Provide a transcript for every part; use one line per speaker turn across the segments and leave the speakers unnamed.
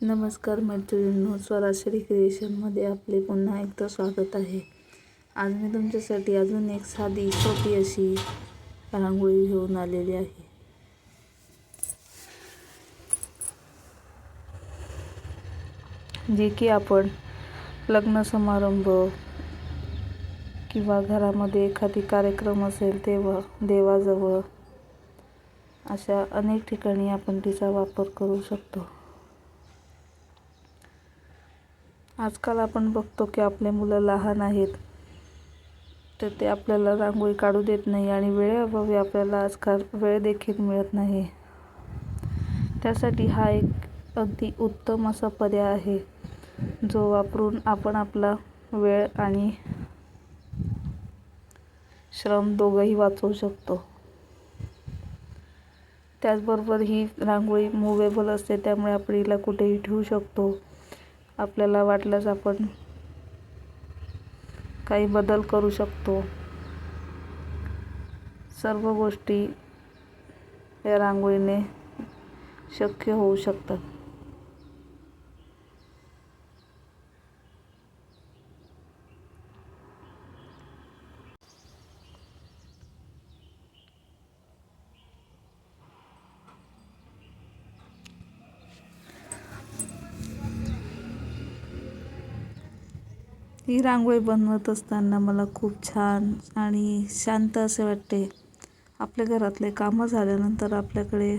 नमस्कार मैत्रिणींनो, स्वराश्री क्रिएशनमध्ये आपले पुन्हा एकदा स्वागत आहे. आज मी तुमच्यासाठी अजून एक साधी सोपी अशी रांगोळी घेऊन आलेली आहे. जे की आपण लग्न समारंभ किंवा घरामध्ये एखादी कार्यक्रम असेल तेव्हा देवाजवळ अशा अनेक ठिकाणी आपण तिचा वापर करू शकतो. आजकाल आपण बघतो की आपले मुलं लहान आहेत तर ते आपल्याला रांगोळी काढू देत नाही आणि वेळेअभावी आपल्याला आजकाल वेळ देखील मिळत नाही. त्यासाठी हा एक अगदी उत्तम असा पर्याय आहे जो वापरून आपण आपला वेळ आणि श्रम दोघंही वाचवू शकतो. त्याचबरोबर ही रांगोळी मूवेबल असते, त्यामुळे आपण हिला कुठेही ठेवू शकतो. आपल्याला वाटल्यास आपण काही बदल करू शकतो. सर्व गोष्टी या रांगोळीने शक्य होऊ शकतात. ही रांगोळी बनवत असताना मला खूप छान आणि शांत असे वाटते. आपल्या घरातले कामं झाल्यानंतर आपल्याकडे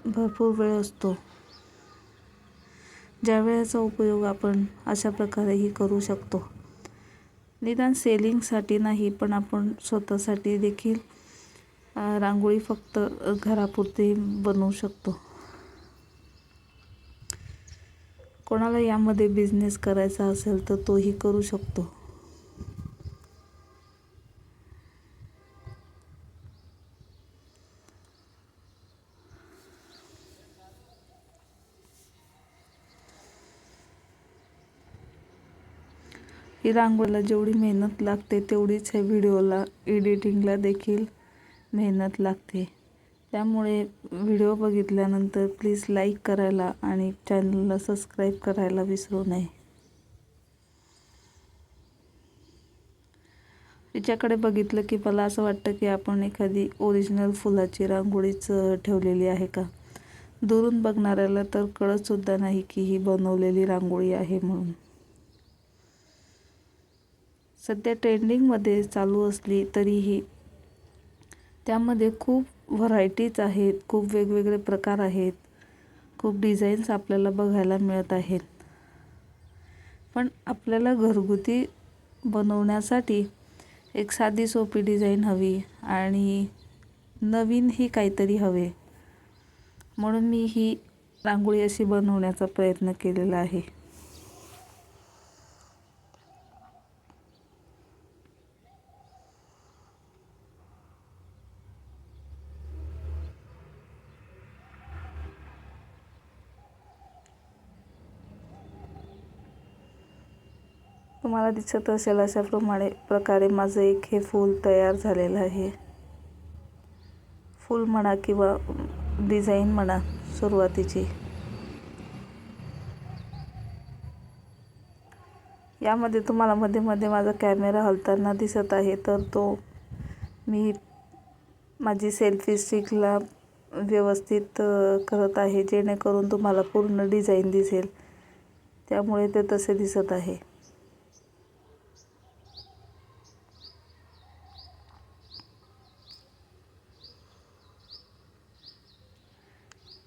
भरपूर वेळ असतो, ज्या वेळेचा उपयोग आपण अशा प्रकारेही करू शकतो. निदान सेलिंगसाठी नाही, पण आपण स्वतःसाठी देखील रांगोळी फक्त घरापुरती बनवू शकतो. कोणाला यामध्ये बिझनेस करायचा असेल तर तोही करू शकतो. ही रांगोळीला जेवढी मेहनत लागते तेवढीच ह्या व्हिडिओला एडिटिंगला देखील मेहनत लागते. त्यामुळे व्हिडिओ बघितल्यानंतर प्लीज लाईक करायला आणि चॅनलला सबस्क्राईब करायला विसरू नये. तिच्याकडे बघितलं की मला असं वाटतं की आपण एखादी ओरिजिनल फुलाची रांगोळीच ठेवलेली आहे का. दुरून बघणाऱ्याला तर कळतसुद्धा नाही की ही बनवलेली रांगोळी आहे म्हणून. सध्या ट्रेंडिंगमध्ये चालू असली तरीही त्यामध्ये खूप व्हरायटीज आहेत, खूप वेगवेगळे प्रकार आहेत, खूप डिझाईन्स आपल्याला बघायला मिळत आहेत. पण आपल्याला घरगुती बनवण्यासाठी एक साधी सोपी डिझाईन हवी आणि नवीनही काहीतरी हवे, म्हणून मी ही रांगोळी अशी बनवण्याचा प्रयत्न केलेला आहे. तुम्हाला दिसत असेल अशा प्रकारे माझं एक हे फूल तयार झालेलं आहे. फूल म्हणा किंवा डिझाईन म्हणा सुरुवातीची. यामध्ये तुम्हाला मध्ये मध्ये माझा कॅमेरा हलताना दिसत आहे, तर तो मी माझी सेल्फी स्टिकला व्यवस्थित करत आहे, जेणेकरून तुम्हाला पूर्ण डिझाईन दिसेल. त्यामुळे ते तसे दिसत आहे.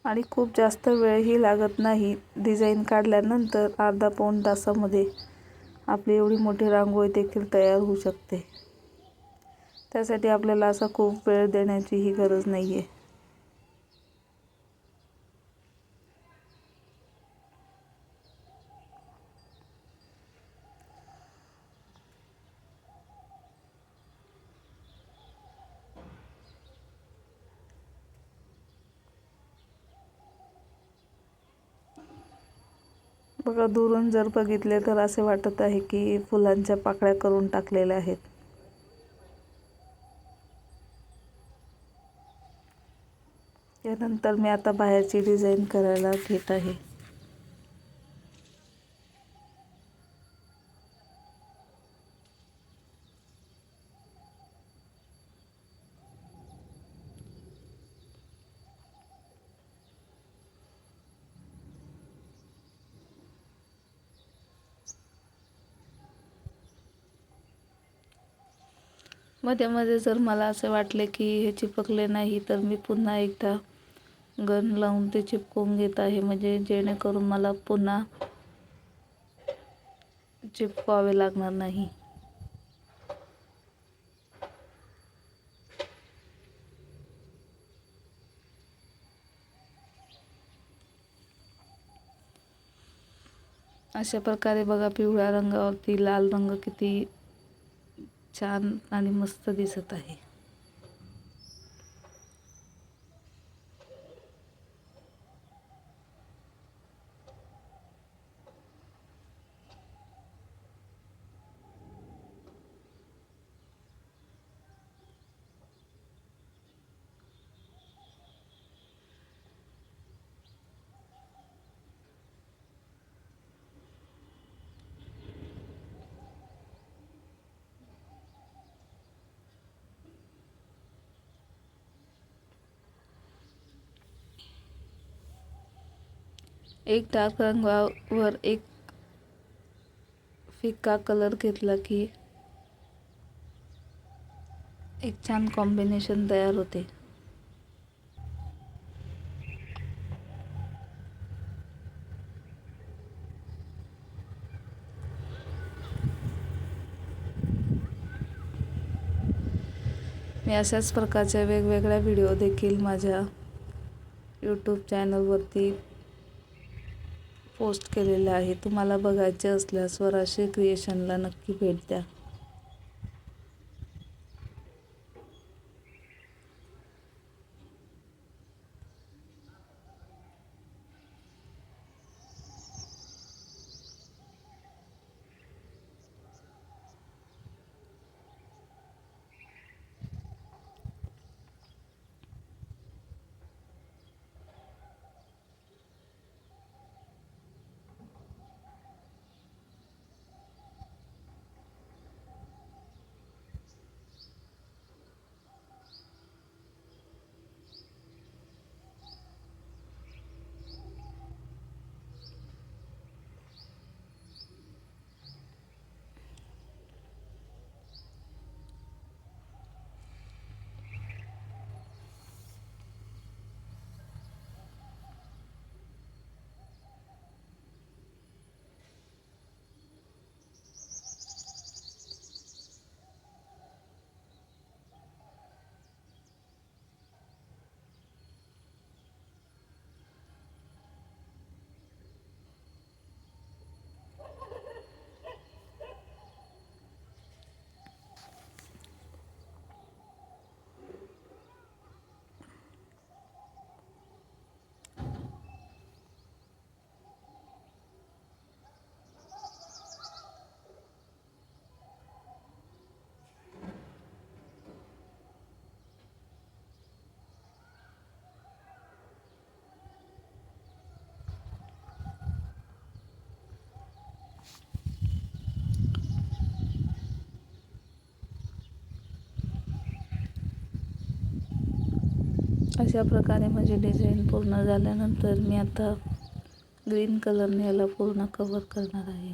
आणि खूप जास्त वेळही लागत नाही. डिझाईन काढल्यानंतर अर्धा-पाऊण तासामध्ये आपली एवढी मोठी रांगोळी देखील तयार होऊ शकते. त्यासाठी आपल्याला असा खूप वेळ देण्याचीही गरज नाही आहे. बघा, दुरून जर बघितले तर असे वाटत आहे की फुलांच्या पाकळ्या करून टाकलेल्या आहेत. यानंतर मी आता बाहेरची डिझाईन करायला घेत आहे. मध्ये मध्ये जर मला असे वाटले की हे चिपकले नाही तर मी पुन्हा एकदा गन लावून ते चिपकवून घेत आहे, म्हणजे जेणेकरून मला पुन्हा चिपकवावे लागणार नाही. अशा प्रकारे बघा, पिवळ्या रंगावरती लाल रंग किती छान आणि मस्त दिसत आहे. एक डार्क रंगावर एक फिका कलर घेतला की एक छान कॉम्बिनेशन तयार होते. मी अशाच प्रकारच्या वेगवेगळ्या व्हिडिओ देखील माझ्या यूट्यूब चॅनलवरती पोस्ट केलेले आहे. तुम्हाला बघायचे असल्यास स्वराश्री क्रिएशनला नक्की भेट द्या. अशा प्रकारे माझी डिझाईन पूर्ण झाल्यानंतर मी आता ग्रीन कलरने याला पूर्ण कव्हर करणार आहे.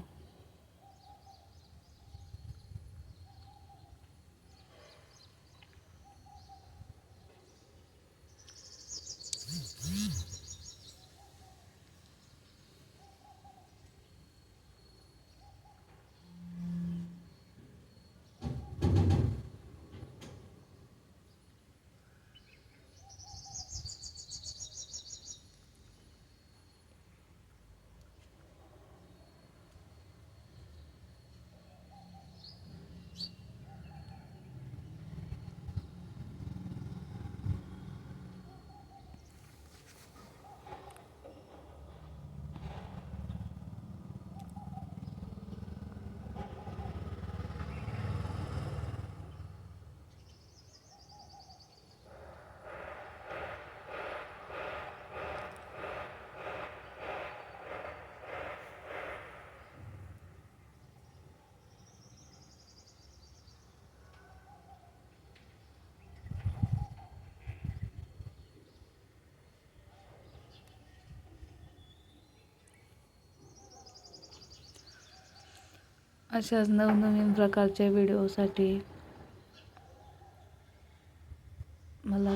अशाच नवनवीन प्रकारच्या व्हिडिओसाठी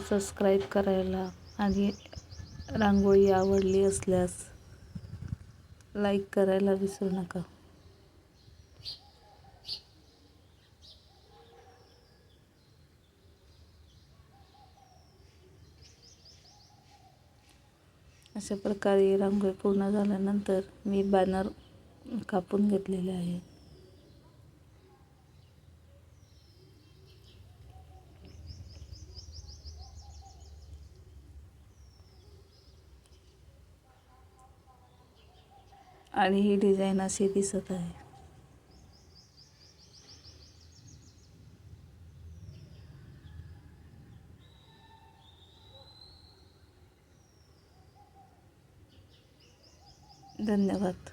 सबस्क्राईब करायला आणि रांगोळी आवडली असल्यास लाईक करायला विसरू नका. अशा प्रकारे रांगोळी पूर्ण झाल्यानंतर मी बॅनर कापून घेतलेले आहे. आणि ही डिझाईन अशी दिसत आहे. धन्यवाद.